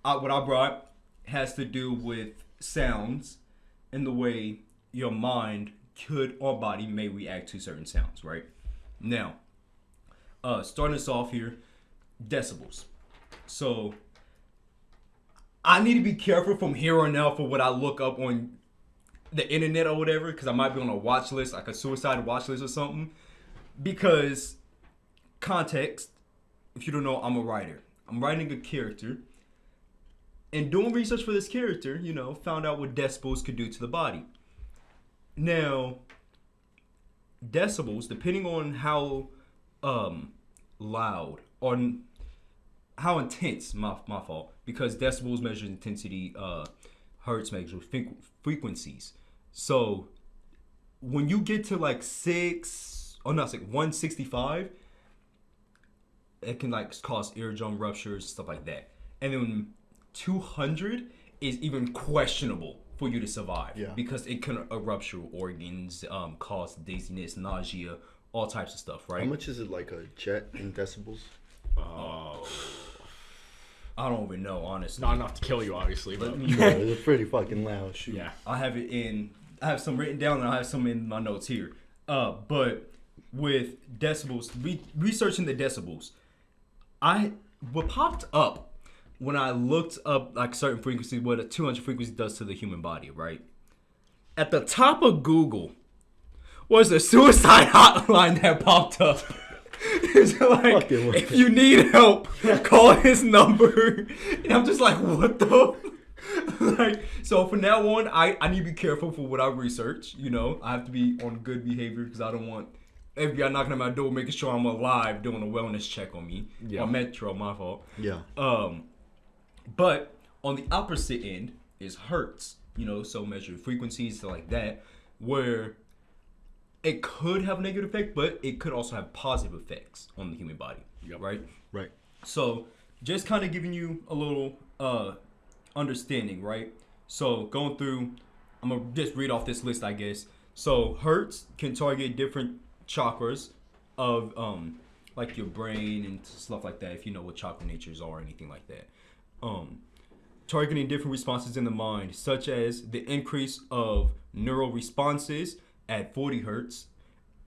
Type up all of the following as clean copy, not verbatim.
what I brought has to do with sounds and the way your mind could or body may react to certain sounds, right? Now, starting us off here, decibels. So, I need to be careful from here on out for what I look up on the internet or whatever, because I might be on a watch list, like a suicide watch list or something. Because, context, if you don't know, I'm a writer. I'm writing a character. And doing research for this character, found out what decibels could do to the body. Now, decibels, depending on how loud or how intense, my fault, because decibels measure intensity, Hertz measures frequencies. So when you get to like 165, it can like cause eardrum ruptures, stuff like that. And then 200 is even questionable for you to survive, because it can rupture organs, cause dizziness, nausea, all types of stuff, right? How much is it like a jet in decibels? I don't even know, honestly. Not enough to kill you, obviously, but It's pretty fucking loud. Shoot. yeah. I have some written down and I have some in my notes here. But with decibels, researching the decibels, what popped up when I looked up like certain frequencies, what a 200 frequency does to the human body, right? At the top of Google was the suicide hotline that popped up. It's like, if you need help, call his number. And I'm just like, what the? Like, so from now on, I need to be careful for what I research. I have to be on good behavior because I don't want FBI knocking at my door, making sure I'm alive, doing a wellness check on me. Yeah. Or Metro, my fault. Yeah. But on the opposite end is Hertz. So measured frequencies, stuff like that, where it could have a negative effect, but it could also have positive effects on the human body. Yep. Right? Right. So just kind of giving you a little understanding, right? So going through, I'm going to just read off this list, I guess. So Hertz can target different chakras of like your brain and stuff like that, if you know what chakra natures are or anything like that. Targeting different responses in the mind, such as the increase of neural responses at 40 hertz,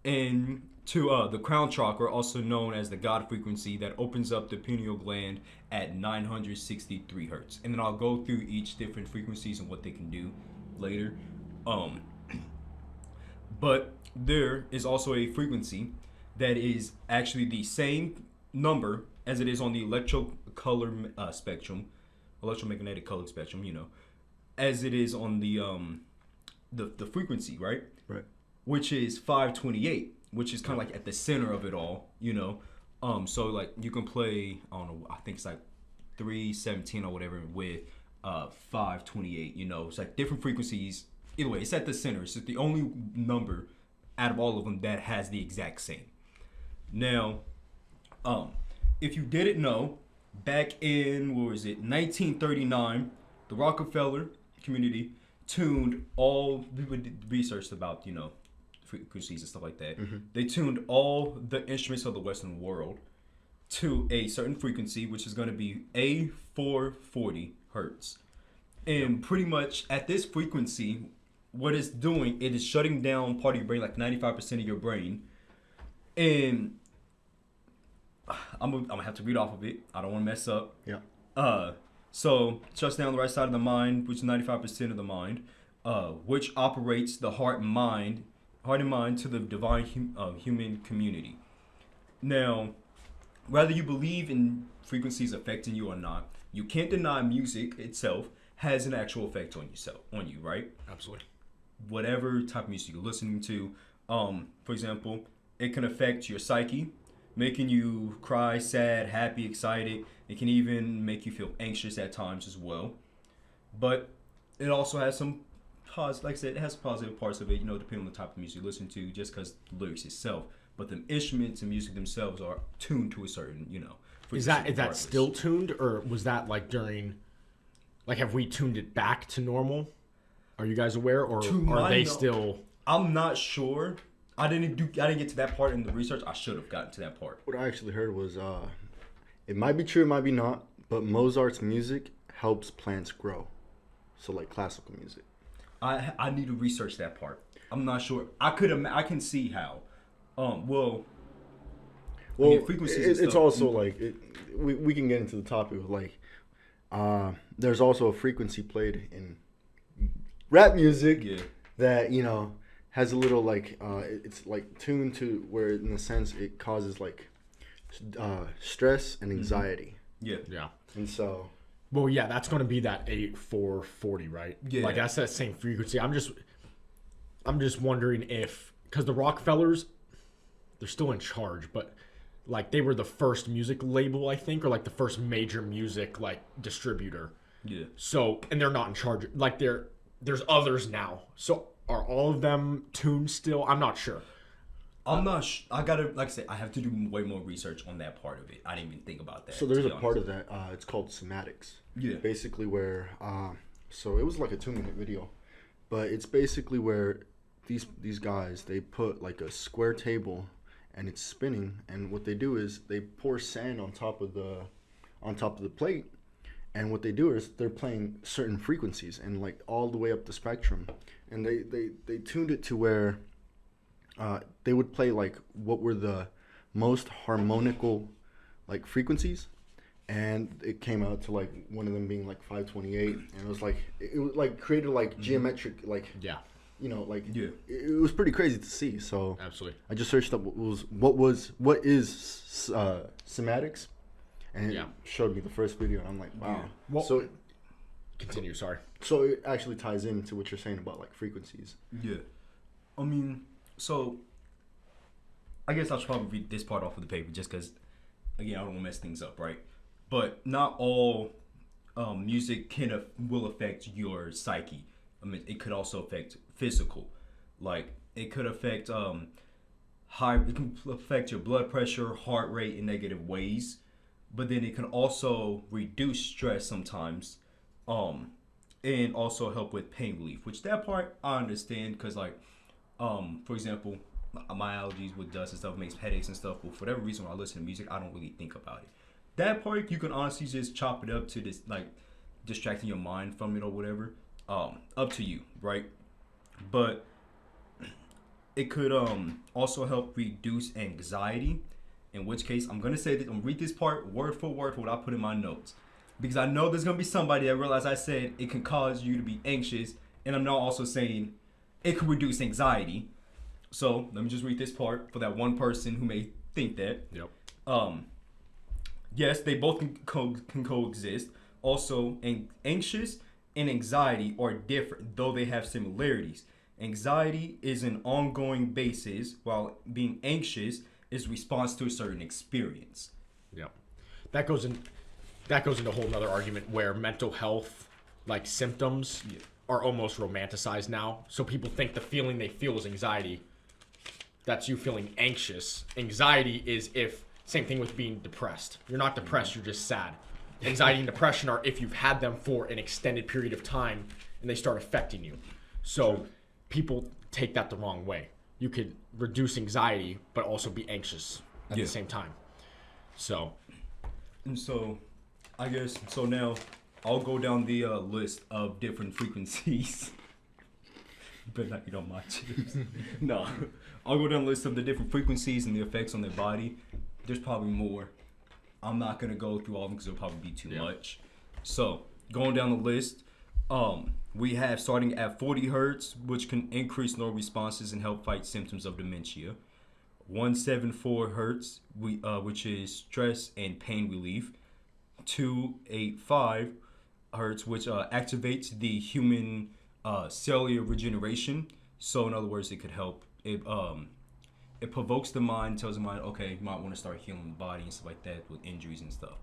and to the crown chakra, also known as the God frequency, that opens up the pineal gland at 963 hertz. And then I'll go through each different frequencies and what they can do later. But there is also a frequency that is actually the same number as it is on the electromagnetic color spectrum, as it is on the frequency, right? Right. Which is 528, which is kind of like at the center of it all, So like you can play, I don't know, I think it's like 317 or whatever with 528, It's like different frequencies. Either way, it's at the center. It's just the only number out of all of them that has the exact same. Now, if you didn't know, back in, 1939, the Rockefeller community tuned all, we did research about, frequencies and stuff like that. Mm-hmm. They tuned all the instruments of the Western world to a certain frequency, which is going to be A440 hertz. And pretty much at this frequency, what it's doing, it is shutting down part of your brain, like 95% of your brain. And I'm gonna have to read off of it. I don't want to mess up. Yeah. So shuts down the right side of the mind, which is 95% of the mind, which operates the heart and mind to the divine human community. Now, whether you believe in frequencies affecting you or not, you can't deny music itself has an actual effect on you, right? Absolutely. Whatever type of music you're listening to, for example, it can affect your psyche, making you cry, sad, happy, excited. It can even make you feel anxious at times as well. But it also has some positive, like I said, it has positive parts of it, depending on the type of music you listen to, just because the lyrics itself. But the instruments and music themselves are tuned to a certain, Is that still tuned, or was that like during, like, have we tuned it back to normal? Are you guys aware, or are they still? I'm not sure. I didn't get to that part in the research. I should have gotten to that part. What I actually heard was, it might be true, it might be not, but Mozart's music helps plants grow. So like classical music. I need to research that part. I'm not sure. I can see how. Well, frequencies and it's stuff. also like we can get into the topic of like there's also a frequency played in rap music that has a little like it's like tuned to where in a sense it causes like stress and anxiety. Yeah. And so Well, yeah, that's going to be that 8440, right? Yeah. Like that's that same frequency. I'm just wondering if, because the Rockefellers, they're still in charge, but like they were the first music label, I think, or like the first major music like distributor. Yeah. So, and they're not in charge. Like there's others now. So are all of them tuned still? I'm not sure. I'm not. I gotta, like I said, I have to do way more research on that part of it. I didn't even think about that. So there's a part of that. It's called cymatics. Yeah. Basically, where so it was like a 2-minute video, but it's basically where these guys, they put like a square table, and it's spinning, and what they do is they pour sand on top of the plate, and what they do is they're playing certain frequencies and like all the way up the spectrum, and they tuned it to where they would play like what were the most harmonical like frequencies, and it came out to like one of them being like 528, and it was like created like geometric like it was pretty crazy to see. So Absolutely. I just searched up what is cymatics, and it showed me the first video, and I'm like, wow. Yeah. Well, So continue. Sorry. so it actually ties into what you're saying about like frequencies. Yeah. I mean, so I guess I should probably read this part off of the paper just because, again, I don't want to mess things up, right? But not all music will affect your psyche. I mean, it could also affect physical. Like, it could affect it can affect your blood pressure, heart rate in negative ways. But then it can also reduce stress sometimes, and also help with pain relief. Which that part I understand because, like, for example, my allergies with dust and stuff makes headaches and stuff. But for whatever reason, when I listen to music, I don't really think about it. That part you can honestly just chop it up to this, like, distracting your mind from it or whatever. Up to you, right? But it could also help reduce anxiety. In which case, I'm gonna say that I'm gonna read this part word for word for what I put in my notes, because I know there's gonna be somebody that realize I said it can cause you to be anxious, and I'm not also saying it could reduce anxiety. So let me just read this part for that one person who may think that. Yep. Yes, they both can coexist. Also, anxious and anxiety are different, though they have similarities. Anxiety is an ongoing basis, while being anxious is response to a certain experience. Yeah, that goes into a whole nother argument where mental health, like symptoms, are almost romanticized now. So people think the feeling they feel is anxiety. That's you feeling anxious. Anxiety is same thing with being depressed. You're not depressed, you're just sad. Anxiety and depression are if you've had them for an extended period of time and they start affecting you. So people take that the wrong way. You could reduce anxiety, but also be anxious at the same time. So. And so, I guess, so now I'll go down the list of different frequencies. But not eat all my chips. No. I'll go down the list of the different frequencies and the effects on their body. There's probably more. I'm not going to go through all of them because it'll probably be too much. So, going down the list, we have starting at 40 Hertz, which can increase neural responses and help fight symptoms of dementia. 174 Hertz, which is stress and pain relief. 285 Hertz, which activates the human cellular regeneration. So, in other words, it could help. It provokes the mind, tells the mind, okay, you might want to start healing the body and stuff like that with injuries and stuff.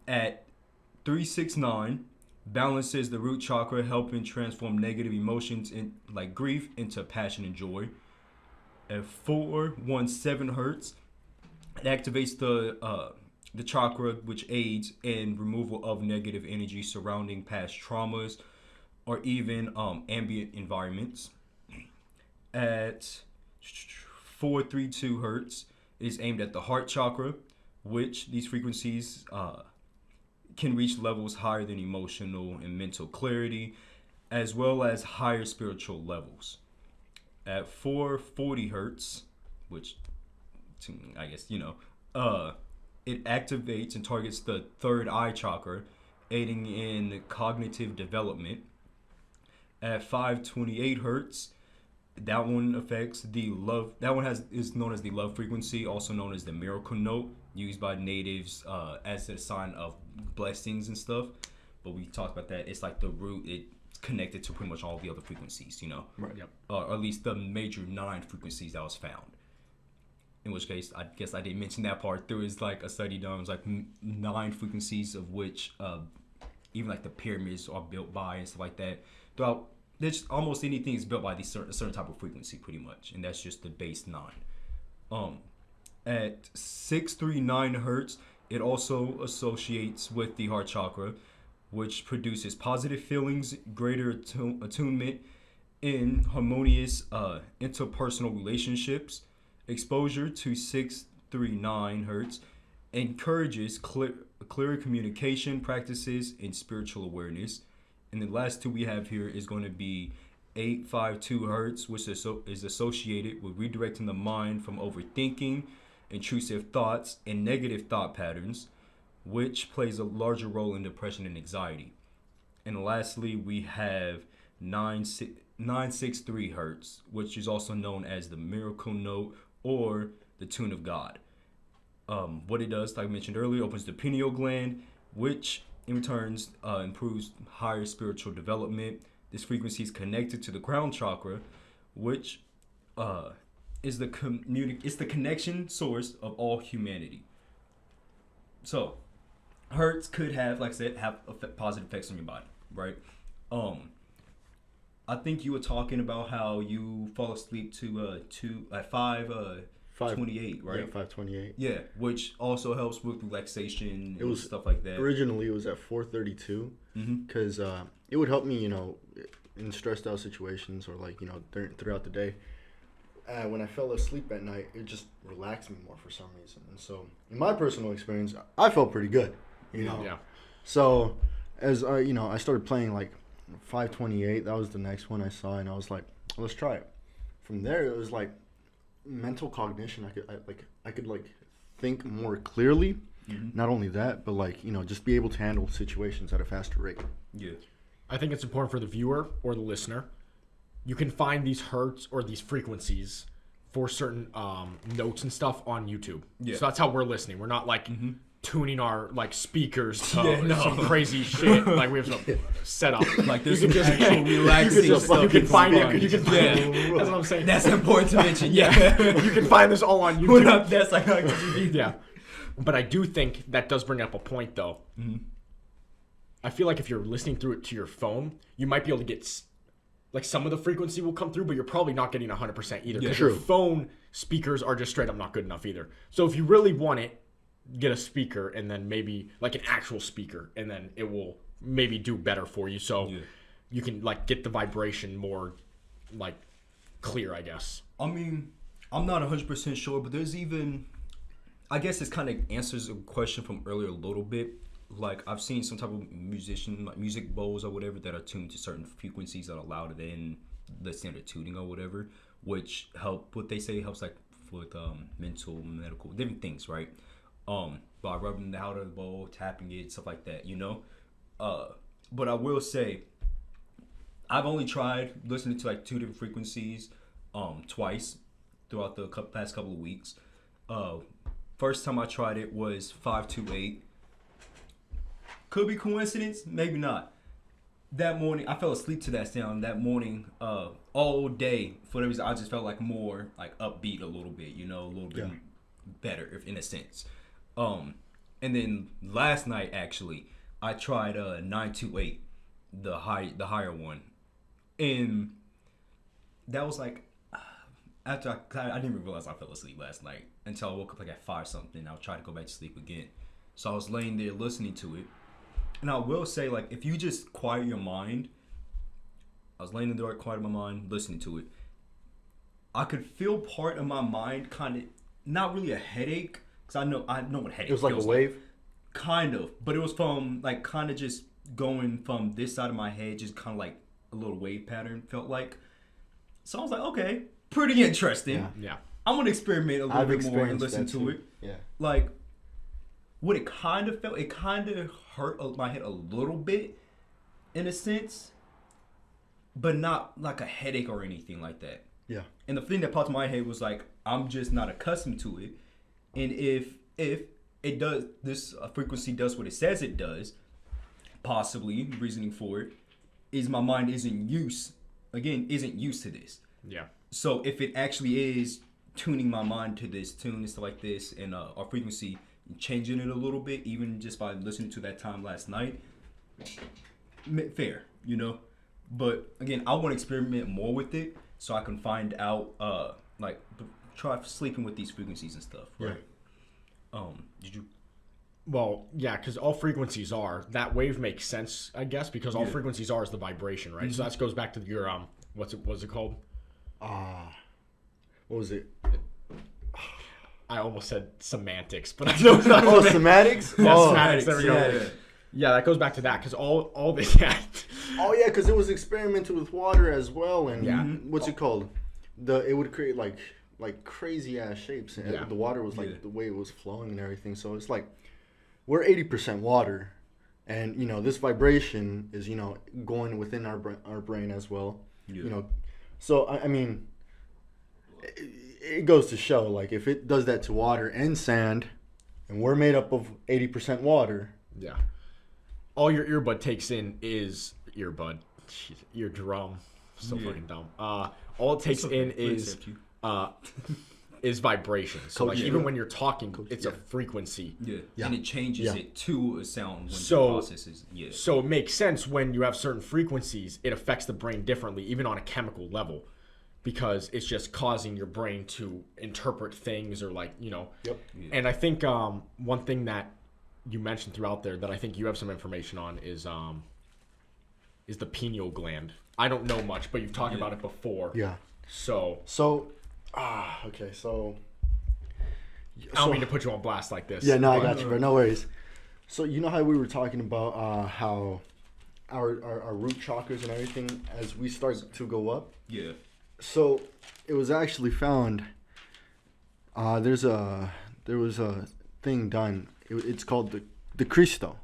At 369, balances the root chakra, helping transform negative emotions in like grief into passion and joy. At 417 Hertz, it activates the chakra, which aids in removal of negative energy surrounding past traumas or even ambient environments. At 432 Hertz, it is aimed at the heart chakra, which these frequencies can reach levels higher than emotional and mental clarity, as well as higher spiritual levels. At 440 hertz, which I guess it activates and targets the third eye chakra, aiding in cognitive development. At 528 hertz, that one affects the love. That one is known as the love frequency, also known as the miracle note, used by natives as a sign of blessings and stuff. But we talked about that. It's like the root. It's connected to pretty much all the other frequencies, Right. Yep. Or at least the major 9 frequencies that was found. In which case, I guess I didn't mention that part. There was like a study done. It was like 9 frequencies of which even like the pyramids are built by and stuff like that. Throughout, there's almost anything is built by a certain type of frequency, pretty much, and that's just the base 9. At 639 hertz, it also associates with the heart chakra, which produces positive feelings, greater attunement in harmonious interpersonal relationships. Exposure to 639 hertz encourages clearer communication practices and spiritual awareness. And the last 2 we have here is going to be 852 hertz, which is associated with redirecting the mind from overthinking, intrusive thoughts, and negative thought patterns, which plays a larger role in depression and anxiety. And lastly, we have 963 hertz, which is also known as the miracle note or the tune of God. What it does, like I mentioned earlier, opens the pineal gland, which in turn improves higher spiritual development. This frequency is connected to the crown chakra, which is the connection source of all humanity. So, Hertz could have, like I said, have positive effects on your body, right? I think you were talking about how you fall asleep to 5:28, right? Yeah, 5:28. Yeah, which also helps with relaxation It was stuff like that. Originally, it was at 4:32 because it would help me, in stressed out situations or like throughout the day. When I fell asleep at night, it just relaxed me more for some reason. And so, in my personal experience, I felt pretty good, Yeah. So, as I started playing like 5:28. That was the next one I saw, and I was like, let's try it. From there, it was like mental cognition. I could think more clearly. Not only that, but just be able to handle situations at a faster rate. Yeah. I think it's important for the viewer or the listener. You can find these hertz or these frequencies for certain notes and stuff on YouTube. Yeah. So that's how we're listening. We're not tuning our speakers to some crazy shit. Like we have some set up. Like there's some actual relaxing stuff. You can find it. That's what I'm saying. That's important to mention. Yeah. You can find this all on YouTube. That's like TV. Yeah. But I do think that does bring up a point, though. I feel like if you're listening through it to your phone, you might be able to get some of the frequency will come through, but you're probably not getting 100% either. Because your phone speakers are just straight up not good enough either. So if you really want it, get a speaker and then maybe an actual speaker, and then it will maybe do better for you. So you can get the vibration more clear, I guess. I mean, I'm not 100% sure, but there's even, I guess this kind of answers a question from earlier a little bit. I've seen some type of musician, music bowls or whatever, that are tuned to certain frequencies that are louder than the standard tuning or whatever, which what they say helps with mental, medical, different things, right? By rubbing out of the bowl, tapping it, stuff like that, But I will say, I've only tried listening to 2 different frequencies, twice throughout the past couple of weeks. First time I tried it was 528. Could be coincidence, maybe not. That morning, I fell asleep to that sound. That morning, all day, for whatever reason, I just felt more upbeat a little bit, a little bit better, if in a sense. And then last night, actually, I tried 928, the higher one, and that was after I didn't even realize I fell asleep last night until I woke up at 5 something. I tried to go back to sleep again, so I was laying there listening to it. And I will say, if you just quiet your mind, I was laying in the dark, quiet my mind, listening to it. I could feel part of my mind kind of, not really a headache, because I know what headache feels It was like a wave? Kind of, but it was from like kind of just going from this side of my head, just kind of like a little wave pattern felt like. So I was like, okay, pretty interesting. Yeah. I'm gonna experiment a little bit more and experienced listen that to too. it. Yeah. Like, what it kind of felt, it kind of hurt my head a little bit, in a sense, but not like a headache or anything like that. Yeah. And the thing that popped in my head was like, I'm just not accustomed to it, and if it does, this frequency does what it says it does, possibly reasoning for it is my mind isn't used to this. Yeah. So if it actually is tuning my mind to this tune and stuff like this, and our frequency, changing it a little bit, even just by listening to that time last night, fair, you know. But again, I want to experiment more with it so I can find out, like, try sleeping with these frequencies and stuff. Right. Did you? Well, yeah, because all frequencies are, that wave makes sense, I guess, because all frequencies are is the vibration, right? So that goes back to your what's it called? What was it? I almost said cymatics, but I know it's not. Cymatics? Yeah, Oh, cymatics. There we go. yeah. Yeah, that goes back to that because all this. Yeah. Oh yeah, because it was experimented with water as well, and Yeah. what's it called? It would create like crazy ass shapes, and Yeah. the water was like the way it was flowing and everything. So it's like we're 80% water, and you know this vibration is going within our brain as well. Yeah. You know, so I mean, it goes to show like if it does that to water and sand, and we're made up of 80% water. Yeah. All your earbud takes in is earbud. Jeez, eardrum. So fucking dumb. All it takes in is vibration. So like even when you're talking, it's a frequency. Yeah. And it changes it to a sound when it So- processes. Yeah. So it makes sense when you have certain frequencies, it affects the brain differently, even on a chemical level, because it's just causing your brain to interpret things or like, Yep. Yeah. And I think one thing that you mentioned throughout there that I think you have some information on is the pineal gland. I don't know much, but you've talked about it before. Yeah. So Okay, so I don't mean to put you on blast like this. yeah, no, I but- got you, bro. No worries. So you know how we were talking about how our root chakras and everything as we start to go up. Yeah. So it was actually found. There was a thing done. It's called the Cristo,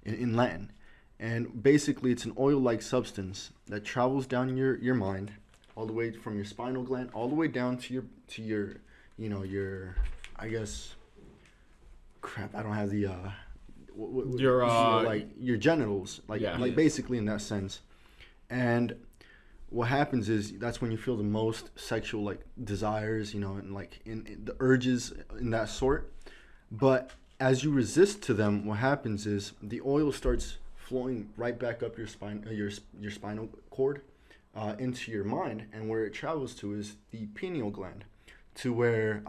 in Latin, and basically it's an oil-like substance that travels down your mind, all the way from your spinal gland, all the way down to your your I guess. Crap, I don't have the your genitals, like basically in that sense, and what happens is that's when you feel the most sexual like desires, and like in the urges in that sort. But as you resist to them, what happens is the oil starts flowing right back up your spine, your spinal cord, into your mind, and where it travels to is the pineal gland, to where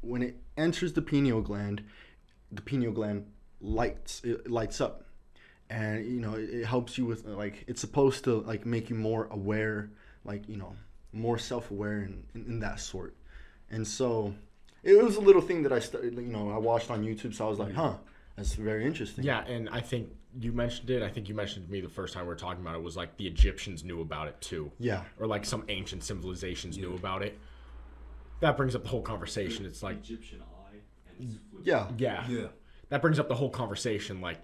when it enters the pineal gland lights up. And it helps you with like it's supposed to like make you more aware, like more self-aware in that sort. And so it was a little thing that I started, I watched on YouTube, so I was like, that's very interesting. Yeah, and I think you mentioned it. I think you mentioned to me the first time we were talking about it was like the Egyptians knew about it too. Yeah. Or like some ancient civilizations knew about it. That brings up the whole conversation. It's like Egyptian eye and it's fluid. yeah. That brings up the whole conversation. Like,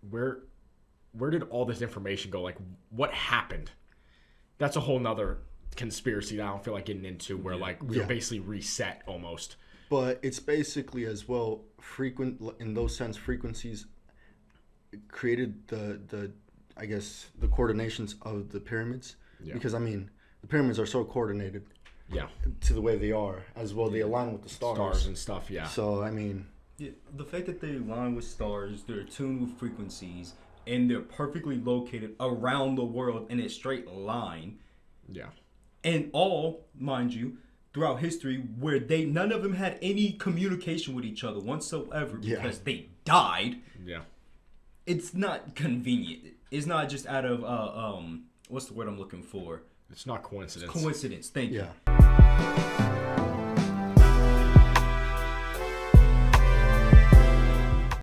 where did all this information go? Like, what happened? That's a whole nother conspiracy that I don't feel like getting into, where like we're basically reset almost. But it's basically as well in those sense frequencies created the I guess the coordinations of the pyramids, because I mean the pyramids are so coordinated to the way they are, as well they align with the stars and stuff. So I mean the fact that they align with stars, they're tuned with frequencies, and they're perfectly located around the world in a straight line. And all, mind you, throughout history, where none of them had any communication with each other whatsoever because they died. It's not convenient. It's not just out of what's the word I'm looking for? It's not coincidence. Coincidence. Thank you.